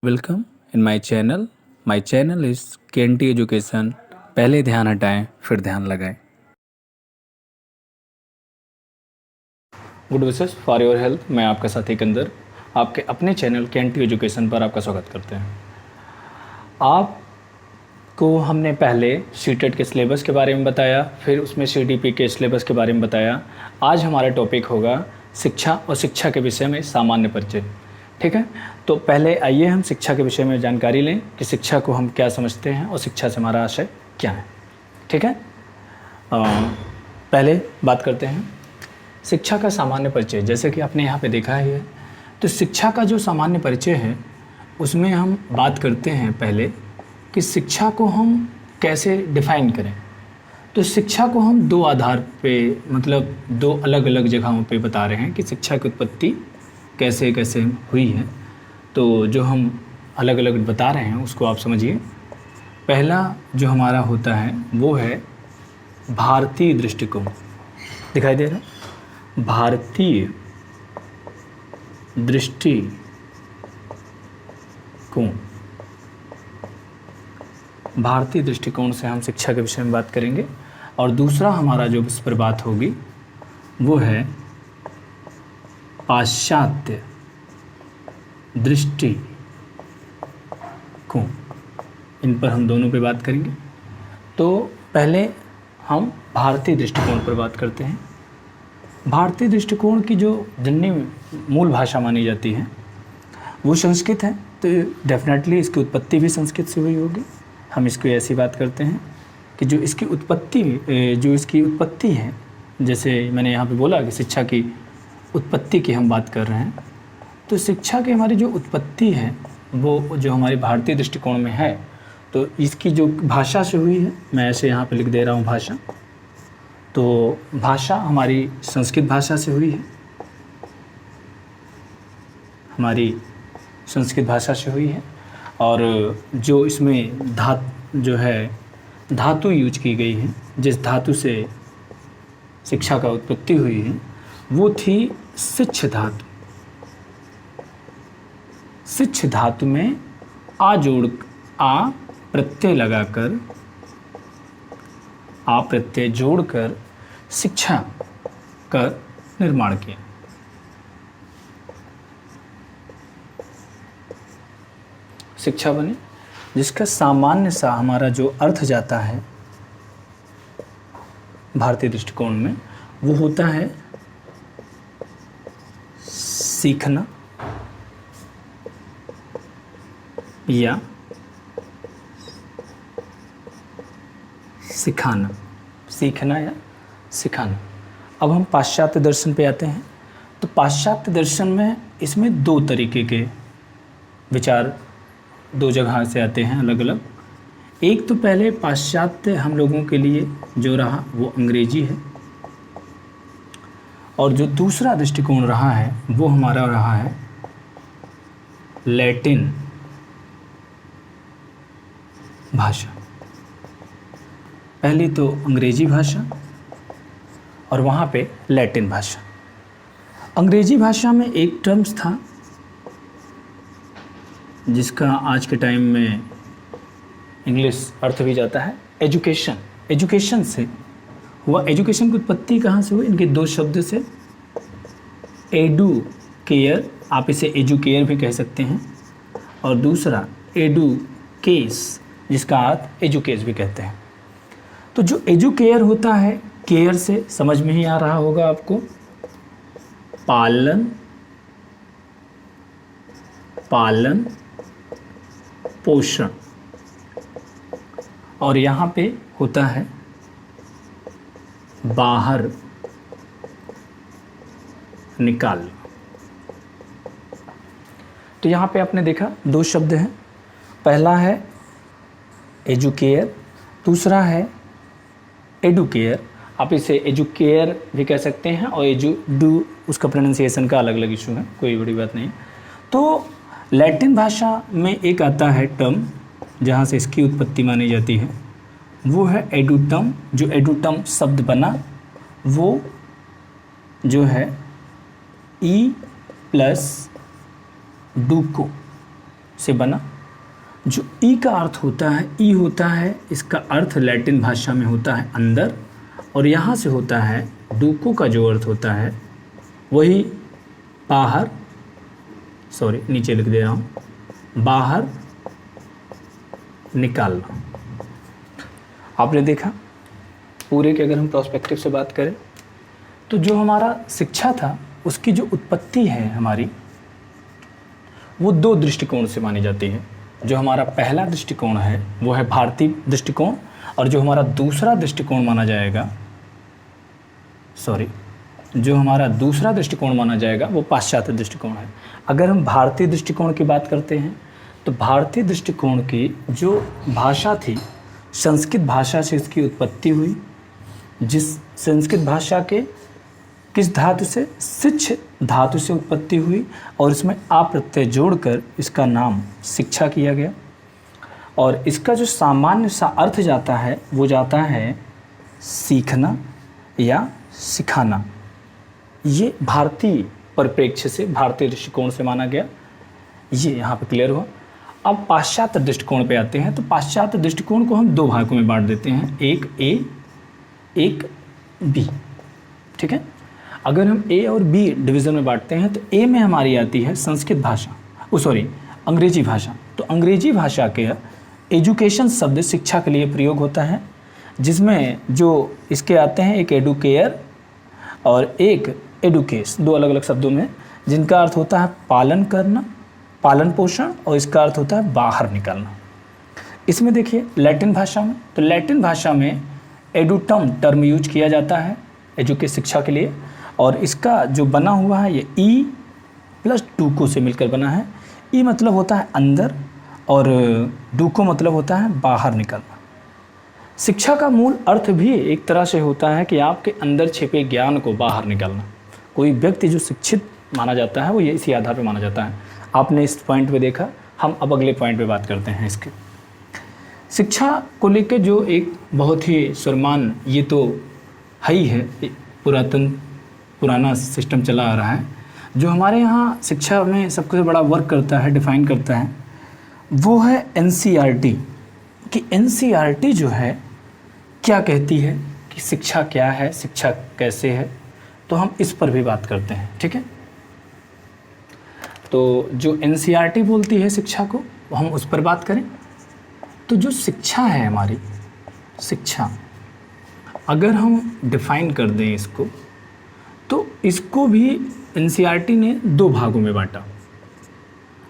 Welcome in my channel. My channel is KNT education. पहले ध्यान हटाएं फिर ध्यान लगाएं। Good wishes for your health. मैं आपका साथी कंदर आपके अपने चैनल केएनटी एजुकेशन पर आपका स्वागत करते हैं। आपको हमने पहले सीटेट के सिलेबस के बारे में बताया, फिर उसमें सीडीपी के सिलेबस के बारे में बताया। आज हमारा टॉपिक होगा शिक्षा और शिक्षा के विषय में सामान्य परिचय। ठीक है, तो पहले आइए हम शिक्षा के विषय में जानकारी लें कि शिक्षा को हम क्या समझते हैं और शिक्षा से हमारा आशय क्या है। ठीक है, पहले बात करते हैं शिक्षा का सामान्य परिचय। जैसे कि आपने यहाँ पे देखा है, तो शिक्षा का जो सामान्य परिचय है उसमें हम बात करते हैं पहले कि शिक्षा को हम कैसे डिफ़ाइन करें। तो शिक्षा को हम दो आधार पे, मतलब दो अलग अलग जगहों पे बता रहे हैं कि शिक्षा की उत्पत्ति कैसे कैसे हुई है। तो जो हम अलग अलग बता रहे हैं उसको आप समझिए। पहला जो हमारा होता है वो है भारतीय दृष्टिकोण। दिखाई दे रहा है, भारतीय दृष्टिकोण। भारतीय दृष्टिकोण से हम शिक्षा के विषय में बात करेंगे। और दूसरा हमारा जो इस पर बात होगी वो है पाश्चात्य दृष्टिकोण। इन पर हम दोनों पे बात करेंगे। तो पहले हम भारतीय दृष्टिकोण पर बात करते हैं। भारतीय दृष्टिकोण की जो जननी मूल भाषा मानी जाती है वो संस्कृत है, तो डेफिनेटली इसकी उत्पत्ति भी संस्कृत से हुई होगी। हम इसको ऐसी बात करते हैं कि जो इसकी उत्पत्ति है, जैसे मैंने यहाँ पे बोला कि शिक्षा की उत्पत्ति की हम बात कर रहे हैं, तो शिक्षा की हमारी जो उत्पत्ति है वो जो हमारी भारतीय दृष्टिकोण में है, तो इसकी जो भाषा से हुई है, मैं ऐसे यहाँ पे लिख दे रहा हूँ भाषा। तो भाषा हमारी संस्कृत भाषा से हुई है, हमारी संस्कृत भाषा से हुई है। और जो इसमें धातु यूज की गई है, जिस धातु से शिक्षा का उत्पत्ति हुई है वो थी शिक्ष धातु। शिक्ष धातु में आ प्रत्यय जोड़कर शिक्षा का निर्माण किया। शिक्षा बनी, जिसका सामान्य सा हमारा जो अर्थ जाता है भारतीय दृष्टिकोण में वो होता है सीखना या सिखाना। सीखना या सिखाना। अब हम पाश्चात्य दर्शन पे आते हैं। तो पाश्चात्य दर्शन में इसमें दो तरीके के विचार दो जगह से आते हैं अलग अलग। एक तो पहले पाश्चात्य हम लोगों के लिए जो रहा वो अंग्रेजी है, और जो दूसरा दृष्टिकोण रहा है वो हमारा रहा है लैटिन भाषा। पहली तो अंग्रेजी भाषा और वहाँ पे लैटिन भाषा। अंग्रेजी भाषा में एक टर्म्स था जिसका आज के टाइम में इंग्लिश अर्थ भी जाता है एजुकेशन। एजुकेशन से हुआ। एजुकेशन की उत्पत्ति कहाँ से हुई? इनके दो शब्द से, एडू केयर, आप इसे एजुकेयर भी कह सकते हैं, और दूसरा एडुकेस, जिसका अर्थ एजुकेस भी कहते हैं। तो जो एजुकेयर होता है, केयर से समझ में ही आ रहा होगा आपको, पालन पोषण, और यहाँ पे होता है बाहर निकालना। तो यहाँ पे आपने देखा दो शब्द हैं, पहला है एजुकेयर, दूसरा है एडुकेयर। आप इसे एजुकेयर भी कह सकते हैं और एजुडू उसका प्रोनाउंसिएशन का अलग अलग इशू है, कोई बड़ी बात नहीं। तो लैटिन भाषा में एक आता है टर्म जहाँ से इसकी उत्पत्ति मानी जाती है, वो है एडुटम। जो एडुटम शब्द बना वो जो है ई प्लस डूको से बना। जो ई का अर्थ होता है, ई होता है, इसका अर्थ लैटिन भाषा में होता है अंदर, और यहाँ से होता है डूको का जो अर्थ होता है वही बाहर, सॉरी नीचे लिख दे रहा हूँ, बाहर निकालना। आपने देखा पूरे के, अगर हम प्रोस्पेक्टिव से बात करें तो जो हमारा शिक्षा था उसकी जो उत्पत्ति है हमारी, वो दो दृष्टिकोण से मानी जाती है। जो हमारा पहला दृष्टिकोण है वो है भारतीय दृष्टिकोण, और जो हमारा दूसरा दृष्टिकोण माना जाएगा, जो हमारा दूसरा दृष्टिकोण माना जाएगा वो पाश्चात्य दृष्टिकोण है। अगर हम भारतीय दृष्टिकोण की बात करते हैं तो भारतीय दृष्टिकोण की जो भाषा थी, संस्कृत भाषा से इसकी उत्पत्ति हुई, जिस संस्कृत भाषा के किस धातु से, शिक्ष धातु से उत्पत्ति हुई, और इसमें आ प्रत्यय जोड़कर इसका नाम शिक्षा किया गया। और इसका जो सामान्य सा अर्थ जाता है वो जाता है सीखना या सिखाना। ये भारतीय परिप्रेक्ष्य से, भारतीय दृष्टिकोण से माना गया। ये यहाँ पे क्लियर हुआ। अब पाश्चात्य दृष्टिकोण पे आते हैं। तो पाश्चात्य दृष्टिकोण को हम दो भागों में बांट देते हैं, एक ए, एक बी। ठीक है, अगर हम ए और बी डिवीज़न में बांटते हैं तो ए में हमारी आती है संस्कृत भाषा, अंग्रेजी भाषा। तो अंग्रेजी भाषा के एजुकेशन शब्द शिक्षा के लिए प्रयोग होता है, जिसमें जो इसके आते हैं एक एडुकेयर और एक एडुकेस, दो अलग अलग शब्दों में, जिनका अर्थ होता है पालन करना, पालन पोषण, और इसका अर्थ होता है बाहर निकालना। इसमें देखिए लैटिन भाषा में, तो लैटिन भाषा में एडुटम टर्म यूज किया जाता है एजुकेशन शिक्षा के लिए, और इसका जो बना हुआ है ये ई प्लस डूको से मिलकर बना है। ई मतलब होता है अंदर और डूको मतलब होता है बाहर निकलना। शिक्षा का मूल अर्थ भी एक तरह से होता है कि आपके अंदर छिपे ज्ञान को बाहर निकालना। कोई व्यक्ति जो शिक्षित माना जाता है वो ये इसी आधार पर माना जाता है। आपने इस पॉइंट पे देखा, हम अब अगले पॉइंट पे बात करते हैं इसके। शिक्षा को लेकर जो एक बहुत ही सुरमान, ये तो है ही है, पुराना सिस्टम चला आ रहा है। जो हमारे यहाँ शिक्षा में सबसे बड़ा वर्क करता है, डिफ़ाइन करता है, वो है NCERT। कि NCERT जो है क्या कहती है कि शिक्षा क्या है, शिक्षा कैसे है, तो हम इस पर भी बात करते हैं। ठीक है, तो जो NCERT बोलती है शिक्षा को, हम उस पर बात करें। तो जो शिक्षा है हमारी, शिक्षा अगर हम डिफ़ाइन कर दें इसको, तो इसको भी NCERT ने दो भागों में बांटा।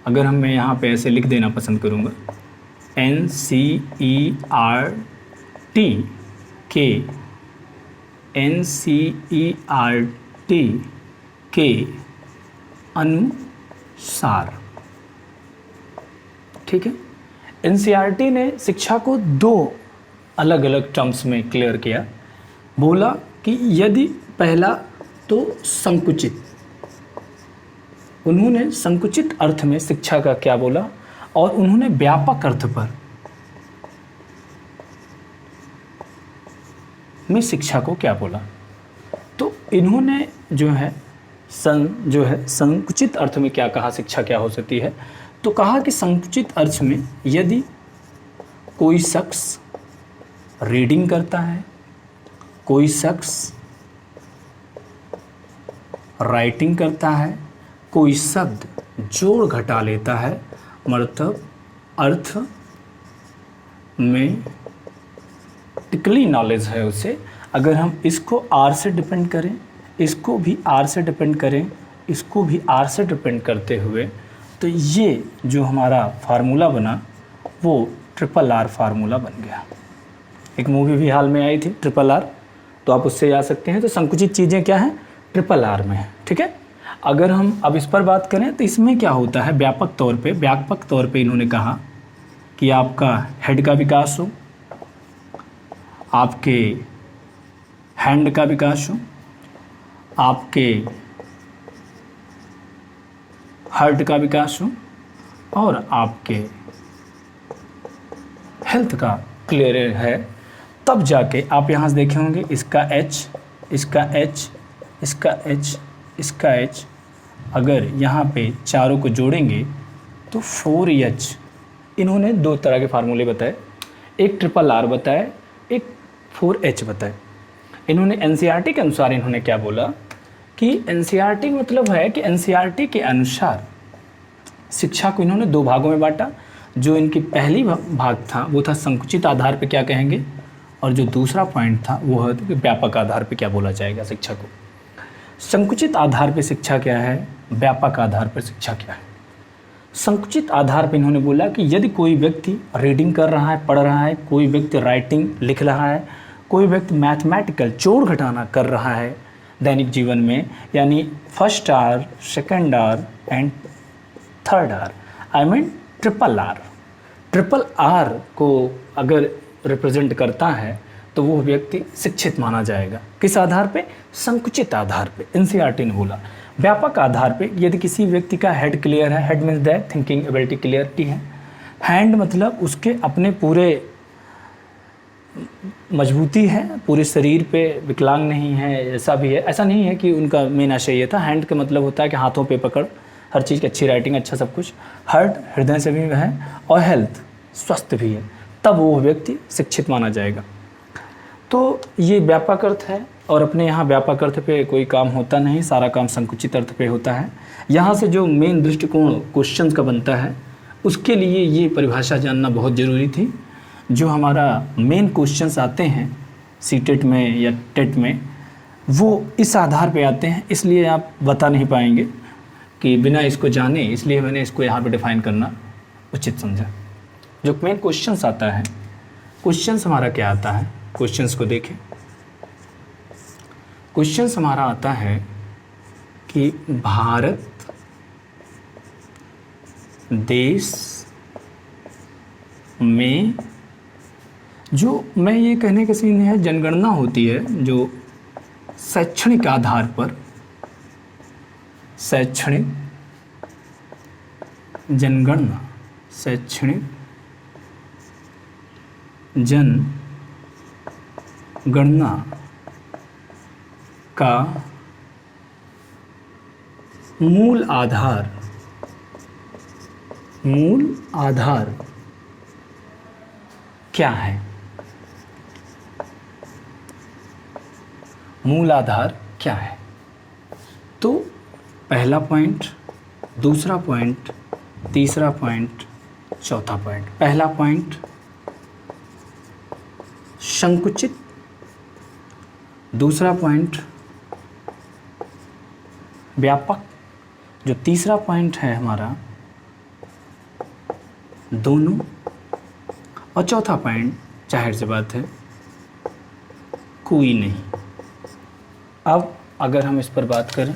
अगर मैं यहाँ पे ऐसे लिख देना पसंद करूँगा, NCERT के अनुसार। ठीक है, NCERT ने शिक्षा को दो अलग अलग टर्म्स में क्लियर किया। बोला कि यदि पहला तो संकुचित, उन्होंने संकुचित अर्थ में शिक्षा का क्या बोला, और उन्होंने व्यापक अर्थ पर में शिक्षा को क्या बोला। तो इन्होंने जो है संकुचित अर्थ में क्या कहा, शिक्षा क्या हो सकती है। तो कहा कि संकुचित अर्थ में यदि कोई शख्स रीडिंग करता है, कोई शख्स राइटिंग करता है, कोई शब्द जोड़ घटा लेता है, मतलब अर्थ में टिकली नॉलेज है उसे। अगर हम इसको आर से डिपेंड करें, इसको भी आर से डिपेंड करें, इसको भी आर से डिपेंड करते हुए, तो ये जो हमारा फार्मूला बना वो RRR फार्मूला बन गया। एक मूवी भी हाल में आई थी RRR, तो आप उससे जा सकते हैं। तो संकुचित चीज़ें क्या हैं, RRR में है। ठीक है, अगर हम अब इस पर बात करें तो इसमें क्या होता है, व्यापक तौर पे इन्होंने कहा कि आपका हेड का विकास हो, आपके हैंड का विकास हो, आपके हार्ट का विकास हो, और आपके हेल्थ का क्लियर है। तब जाके आप यहाँ से देखे होंगे इसका H, इसका H, इसका H, इसका H, अगर यहाँ पे चारों को जोड़ेंगे तो 4H इन्होंने दो तरह के फार्मूले बताए, एक ट्रिपल आर बताए, एक 4H बताए। इन्होंने एनसीईआरटी के अनुसार इन्होंने क्या बोला कि एनसीईआरटी मतलब है कि एनसीईआरटी के अनुसार शिक्षा को इन्होंने दो भागों में बांटा। जो इनकी पहली भाग था वो था संकुचित आधार पे क्या कहेंगे, और जो दूसरा पॉइंट था वो है कि व्यापक आधार पे क्या बोला जाएगा शिक्षा को। संकुचित आधार पे शिक्षा क्या है, व्यापक आधार पर शिक्षा क्या है। संकुचित आधार पर इन्होंने बोला कि यदि कोई व्यक्ति रीडिंग कर रहा है, पढ़ रहा है, कोई व्यक्ति राइटिंग लिख रहा है, कोई व्यक्ति मैथमेटिकल जोड़ घटाना कर रहा है दैनिक जीवन में, यानी first R, second R and third R, I mean triple R. Triple R को अगर रिप्रेजेंट करता है तो वो व्यक्ति शिक्षित माना जाएगा। किस आधार पे? संकुचित आधार पे। एनसीईआरटी ने बोला। व्यापक आधार पे यदि किसी व्यक्ति का हेड क्लियर है, head means that thinking ability clarity है, हैंड मतलब उसके अपने पूरे मजबूती है, पूरे शरीर पे विकलांग नहीं है, ऐसा भी है, ऐसा नहीं है कि उनका मेन आशय ये था। हैंड का मतलब होता है कि हाथों पे पकड़, हर चीज़ की अच्छी राइटिंग, अच्छा सब कुछ। हार्ट हृदय से भी है, और हेल्थ स्वस्थ भी है, तब वो व्यक्ति शिक्षित माना जाएगा। तो ये व्यापक अर्थ है, और अपने यहाँ व्यापक अर्थ पे कोई काम होता नहीं, सारा काम संकुचित अर्थ पे होता है। यहाँ से जो मेन दृष्टिकोण क्वेश्चन का बनता है उसके लिए ये परिभाषा जानना बहुत ज़रूरी थी। जो हमारा मेन क्वेश्चंस आते हैं सीटेट में या टेट में, वो इस आधार पे आते हैं, इसलिए आप बता नहीं पाएंगे कि बिना इसको जाने, इसलिए मैंने इसको यहाँ पे डिफाइन करना उचित समझा। जो मेन क्वेश्चंस आता है, क्वेश्चंस हमारा क्या आता है, क्वेश्चंस को देखें। क्वेश्चंस हमारा आता है कि भारत देश में, जो मैं ये कहने का सीन है, जनगणना होती है जो शैक्षणिक आधार पर, शैक्षणिक जनगणना, शैक्षणिक जनगणना का मूल आधार क्या है, मूल आधार क्या है। तो पहला पॉइंट, दूसरा पॉइंट, तीसरा पॉइंट, चौथा पॉइंट। पहला पॉइंट संकुचित, दूसरा पॉइंट व्यापक, जो तीसरा पॉइंट है हमारा दोनों, और चौथा पॉइंट जाहिर सी बात है कोई नहीं। अब अगर हम इस पर बात करें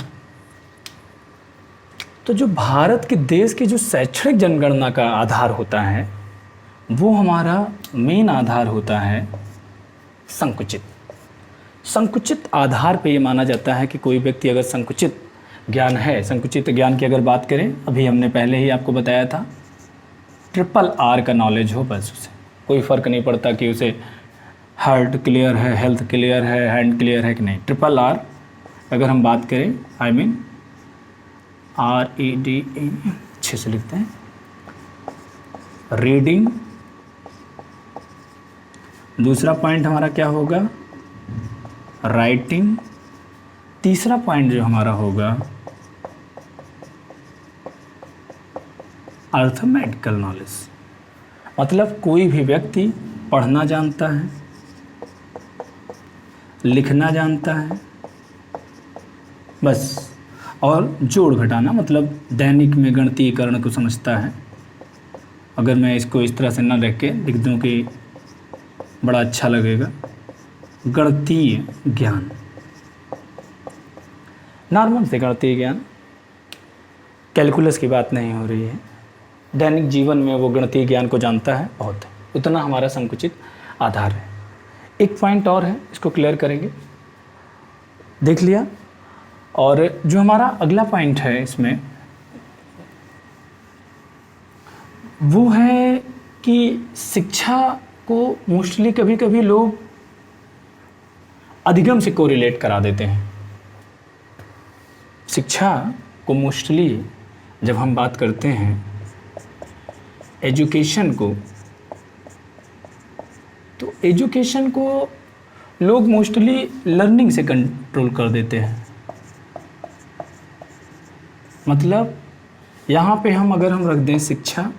तो जो भारत के देश की जो शैक्षणिक जनगणना का आधार होता है वो हमारा मेन आधार होता है संकुचित। संकुचित आधार पे ये माना जाता है कि कोई व्यक्ति अगर संकुचित ज्ञान है, संकुचित ज्ञान की अगर बात करें, अभी हमने पहले ही आपको बताया था, ट्रिपल आर का नॉलेज हो, बस उसे कोई फ़र्क नहीं पड़ता कि उसे हार्ट क्लियर है, हेल्थ क्लियर है, हैंड क्लियर है कि नहीं। ट्रिपल आर अगर हम बात करें, आई मीन RED, अच्छे से लिखते हैं, रीडिंग। दूसरा पॉइंट हमारा क्या होगा, राइटिंग। तीसरा पॉइंट जो हमारा होगा अर्थमेटिकल नॉलेज, मतलब कोई भी व्यक्ति पढ़ना जानता है, लिखना जानता है, बस, और जोड़ घटाना, मतलब दैनिक में गणितीयकरण को समझता है। अगर मैं इसको इस तरह से ना रख के लिख दूँ कि बड़ा अच्छा लगेगा, गणितीय ज्ञान, नॉर्मल से गणितीय ज्ञान, कैलकुलस की बात नहीं हो रही है, दैनिक जीवन में वो गणितीय ज्ञान को जानता है, बहुत है, उतना हमारा संकुचित आधार है। एक पॉइंट और है, इसको क्लियर करेंगे, देख लिया। और जो हमारा अगला पॉइंट है इसमें वो है कि शिक्षा को मोस्टली कभी कभी लोग अधिगम से कोरिलेट करा देते हैं। शिक्षा को मोस्टली जब हम बात करते हैं एजुकेशन को, तो एजुकेशन को लोग मोस्टली लर्निंग से कंट्रोल कर देते हैं। मतलब यहाँ पे हम अगर हम रख दें शिक्षा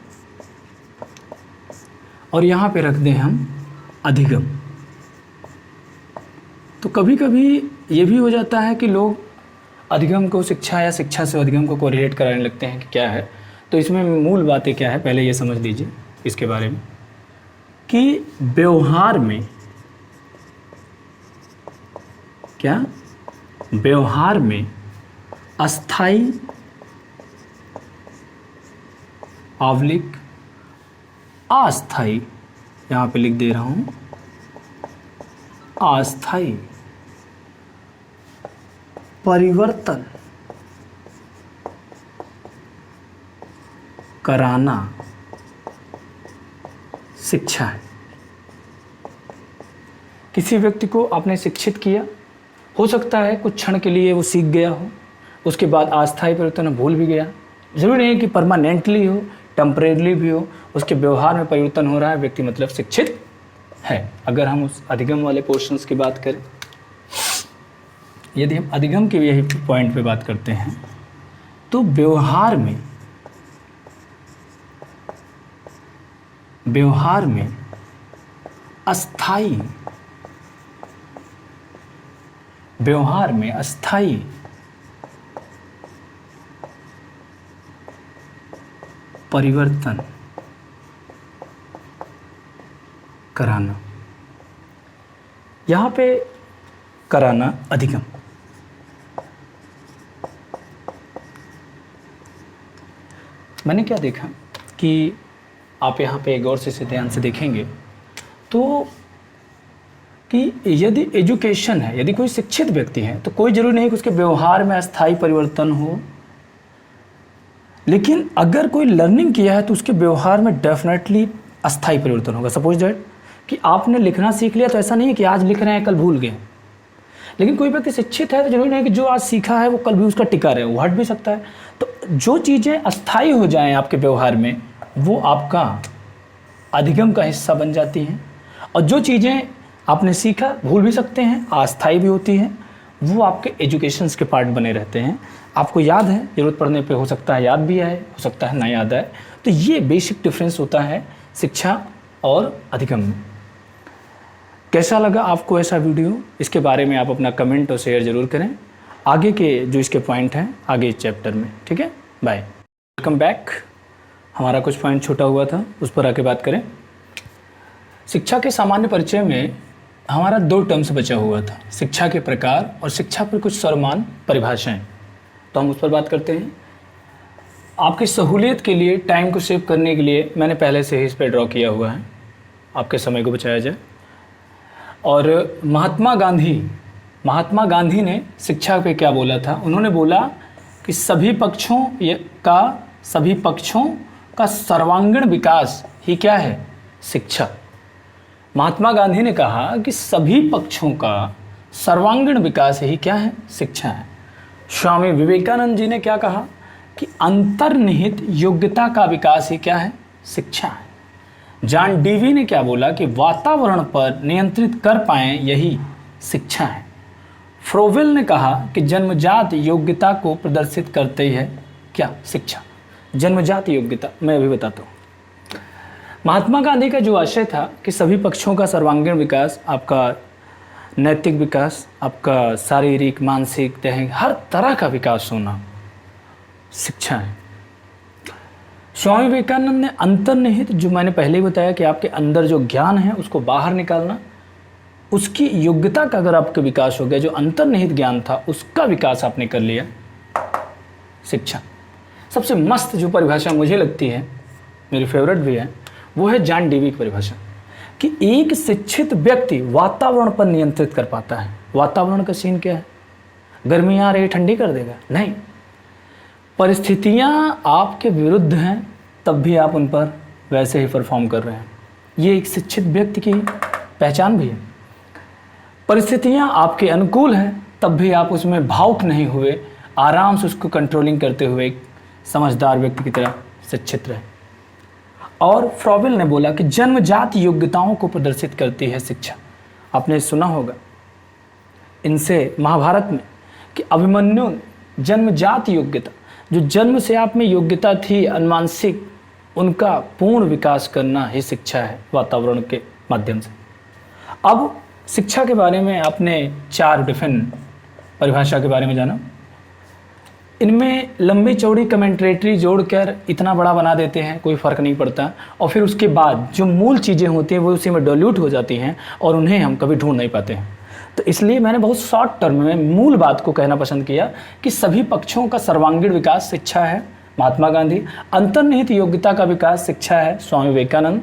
और यहाँ पे रख दें हम अधिगम, तो कभी कभी ये भी हो जाता है कि लोग अधिगम को शिक्षा या शिक्षा से अधिगम को कोरिलेट कराने लगते हैं कि क्या है। तो इसमें मूल बातें क्या है पहले ये समझ लीजिए इसके बारे में, कि व्यवहार में क्या, व्यवहार में अस्थाई आवलिक अस्थाई, यहाँ पे लिख दे रहा हूँ अस्थाई परिवर्तन कराना शिक्षा है। किसी व्यक्ति को आपने शिक्षित किया, हो सकता है कुछ क्षण के लिए वो सीख गया हो, उसके बाद अस्थायी परिवर्तन भूल भी गया। जरूरी नहीं है कि परमानेंटली हो, टेम्परेरी भी हो, उसके व्यवहार में परिवर्तन हो रहा है, व्यक्ति मतलब शिक्षित है। अगर हम उस अधिगम वाले पोर्शंस की बात करें, यदि हम अधिगम के यही पॉइंट पे बात करते हैं, तो व्यवहार में अस्थाई, व्यवहार में अस्थाई परिवर्तन कराना, यहाँ पे कराना अधिगम। मैंने क्या देखा कि आप यहाँ पे गौर से ध्यान से देखेंगे तो कि यदि एजुकेशन है, यदि कोई शिक्षित व्यक्ति है, तो कोई ज़रूरी नहीं कि उसके व्यवहार में अस्थायी परिवर्तन हो, लेकिन अगर कोई लर्निंग किया है तो उसके व्यवहार में डेफिनेटली अस्थायी परिवर्तन होगा। सपोज दैट कि आपने लिखना सीख लिया, तो ऐसा नहीं है कि आज लिख रहे हैं कल भूल गए, लेकिन कोई व्यक्ति शिक्षित है तो जरूरी नहीं कि जो आज सीखा है वो कल भी उसका टिका रहे, वो हट भी सकता है। तो जो चीज़ें अस्थायी हो जाएं आपके व्यवहार में, वो आपका अधिगम का हिस्सा बन जाती हैं, और जो चीज़ें आपने सीखा भूल भी सकते हैं, अस्थायी भी होती हैं, वो आपके एजुकेशंस के पार्ट बने रहते हैं। आपको याद है, ज़रूरत पड़ने पे हो सकता है याद भी आए, हो सकता है ना याद आए। तो ये बेसिक डिफरेंस होता है शिक्षा और अधिगम में। कैसा लगा आपको ऐसा वीडियो, इसके बारे में आप अपना कमेंट और शेयर ज़रूर करें। आगे के जो इसके पॉइंट हैं आगे इस चैप्टर में, ठीक है। Bye, welcome back. हमारा कुछ पॉइंट छूटा हुआ था, उस पर आके बात करें। शिक्षा के सामान्य परिचय में हमारा 2 टर्म्स बचा हुआ था, शिक्षा के प्रकार और शिक्षा पर कुछ सर्वमान्य परिभाषाएं। तो हम उस पर बात करते हैं। आपकी सहूलियत के लिए, टाइम को सेव करने के लिए मैंने पहले से ही इस पर ड्रॉ किया हुआ है, आपके समय को बचाया जाए। और महात्मा गांधी ने शिक्षा पे क्या बोला था? उन्होंने बोला कि सभी पक्षों का सर्वांगीण विकास ही क्या है? शिक्षा। महात्मा गांधी ने कहा कि सभी पक्षों का सर्वांगीण विकास ही क्या है? शिक्षा है। स्वामी विवेकानंद जी ने क्या कहा कि अंतर्निहित योग्यता का विकास ही क्या है? शिक्षा है। जॉन डीवी ने क्या बोला कि वातावरण पर नियंत्रित कर पाएं यही शिक्षा है। फ्रोवेल ने कहा कि जन्मजात योग्यता को प्रदर्शित करते ही है क्या? शिक्षा। जन्मजात योग्यता मैं अभी बताता हूँ। महात्मा गांधी का जो आशय था कि सभी पक्षों का सर्वांगीण विकास, आपका नैतिक विकास, आपका शारीरिक, मानसिक, दैहिक हर तरह का विकास होना शिक्षा है। स्वामी विवेकानंद ने अंतर्निहित, जो मैंने पहले ही बताया कि आपके अंदर जो ज्ञान है उसको बाहर निकालना, उसकी योग्यता का अगर आपके विकास हो गया, जो अंतर्निहित ज्ञान था उसका विकास आपने कर लिया, शिक्षा। सबसे मस्त जो परिभाषा मुझे लगती है, मेरी फेवरेट भी है, वो है जॉन डीवी की परिभाषा कि एक शिक्षित व्यक्ति वातावरण पर नियंत्रित कर पाता है। वातावरण का सीन क्या है? गर्मी आ रही, ठंडी कर देगा? नहीं। परिस्थितियां आपके विरुद्ध हैं तब भी आप उन पर वैसे ही परफॉर्म कर रहे हैं, ये एक शिक्षित व्यक्ति की पहचान भी है। परिस्थितियां आपके अनुकूल हैं तब भी आप उसमें भावुक नहीं हुए, आराम से उसको कंट्रोलिंग करते हुए एक समझदार व्यक्ति की तरह शिक्षित रहे। और फ्रॉबेल ने बोला कि जन्मजात योग्यताओं को प्रदर्शित करती है शिक्षा। आपने सुना होगा इनसे महाभारत में कि अभिमन्यु जन्मजात योग्यता, जो जन्म से आप में योग्यता थी अनुमानसिक, उनका पूर्ण विकास करना ही शिक्षा है वातावरण के माध्यम से। अब शिक्षा के बारे में आपने 4 डिफरेंट परिभाषा के बारे में जाना। इनमें लंबी चौड़ी कमेंट्रेटरी जोड़कर इतना बड़ा बना देते हैं, कोई फ़र्क नहीं पड़ता, और फिर उसके बाद जो मूल चीज़ें होती हैं वो उसी में डाइल्यूट हो जाती हैं और उन्हें हम कभी ढूंढ नहीं पाते हैं। तो इसलिए मैंने बहुत शॉर्ट टर्म में मूल बात को कहना पसंद किया कि सभी पक्षों का सर्वांगीण विकास शिक्षा है, महात्मा गांधी। अंतर्निहित योग्यता का विकास शिक्षा है, स्वामी विवेकानंद।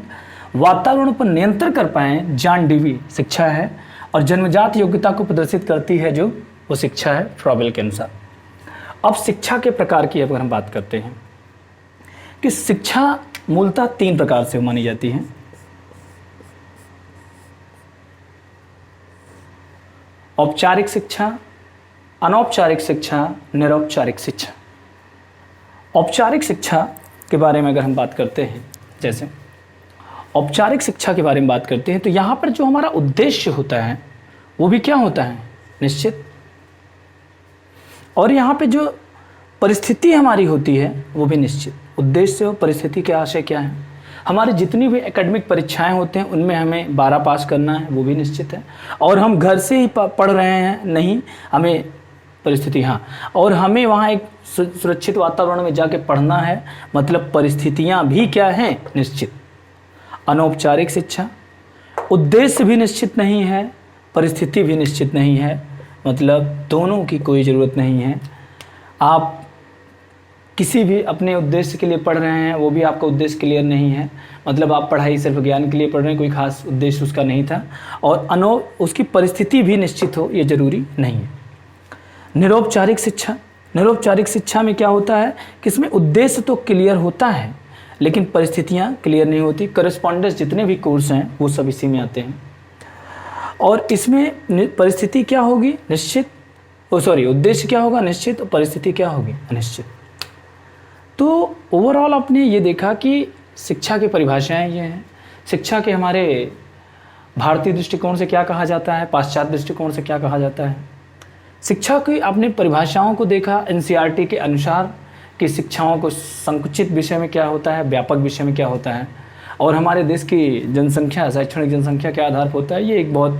वातावरण पर नियंत्रण कर पाएँ, जॉन डेवी, शिक्षा है। और जन्मजात योग्यता को प्रदर्शित करती है जो, वो शिक्षा है फ्रॉबेल के अनुसार। अब शिक्षा के प्रकार की अगर हम बात करते हैं कि शिक्षा मूलतः 3 प्रकार से मानी जाती है। औपचारिक शिक्षा, अनौपचारिक शिक्षा, निरौपचारिक शिक्षा। औपचारिक शिक्षा के बारे में अगर हम बात करते हैं, जैसे औपचारिक शिक्षा के बारे में बात करते हैं, तो यहाँ पर जो हमारा उद्देश्य होता है वो भी क्या होता है, निश्चित। और यहाँ पे जो परिस्थिति हमारी होती है वो भी निश्चित। उद्देश्य और परिस्थिति के आशय क्या है, हमारी जितनी भी एकेडमिक परीक्षाएं होते हैं उनमें हमें 12 पास करना है, वो भी निश्चित है। और हम घर से ही पढ़ रहे हैं, नहीं, हमें परिस्थिति, हाँ, और हमें वहाँ एक सुरक्षित वातावरण में जाके पढ़ना है, मतलब परिस्थितियाँ भी क्या हैं, निश्चित। अनौपचारिक शिक्षा, उद्देश्य भी निश्चित नहीं है, परिस्थिति भी निश्चित नहीं है, मतलब दोनों की कोई ज़रूरत नहीं है। आप किसी भी अपने उद्देश्य के लिए पढ़ रहे हैं, वो भी आपका उद्देश्य क्लियर नहीं है, मतलब आप पढ़ाई सिर्फ ज्ञान के लिए पढ़ रहे हैं, कोई खास उद्देश्य उसका नहीं था। और उसकी परिस्थिति भी निश्चित हो, ये ज़रूरी नहीं है। निरौपचारिक शिक्षा, निरौपचारिक शिक्षा में क्या होता है कि इसमें उद्देश्य तो क्लियर होता है लेकिन परिस्थितियाँ क्लियर नहीं होती। करस्पॉन्डेंस जितने भी कोर्स हैं वो सब इसी में आते हैं। और इसमें परिस्थिति क्या होगी, निश्चित, उद्देश्य क्या होगा, निश्चित, और परिस्थिति क्या होगी, अनिश्चित। तो ओवरऑल आपने ये देखा कि शिक्षा की परिभाषाएं ये हैं। शिक्षा के हमारे भारतीय दृष्टिकोण से क्या कहा जाता है, पाश्चात्य दृष्टिकोण से क्या कहा जाता है। शिक्षा की आपने परिभाषाओं को देखा एनसीईआरटी के अनुसार कि शिक्षाओं को संकुचित विषय में क्या होता है, व्यापक विषय में क्या होता है, और हमारे देश की जनसंख्या, शैक्षणिक जनसंख्या के आधार पर होता है। ये एक बहुत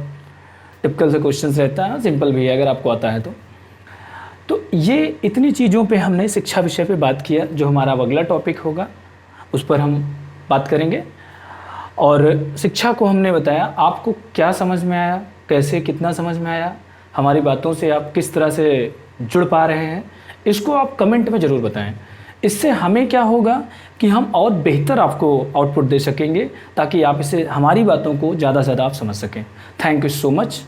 टिपिकल से क्वेश्चन रहता है, सिंपल भी है अगर आपको आता है तो ये इतनी चीज़ों पे हमने शिक्षा विषय पे बात किया। जो हमारा अगला टॉपिक होगा उस पर हम बात करेंगे। और शिक्षा को हमने बताया, आपको क्या समझ में आया, कैसे, कितना समझ में आया, हमारी बातों से आप किस तरह से जुड़ पा रहे हैं, इसको आप कमेंट में ज़रूर बताएं। इससे हमें क्या होगा कि हम और बेहतर आपको आउटपुट दे सकेंगे, ताकि आप इसे, हमारी बातों को ज़्यादा से ज़्यादा आप समझ सकें। Thank you so much.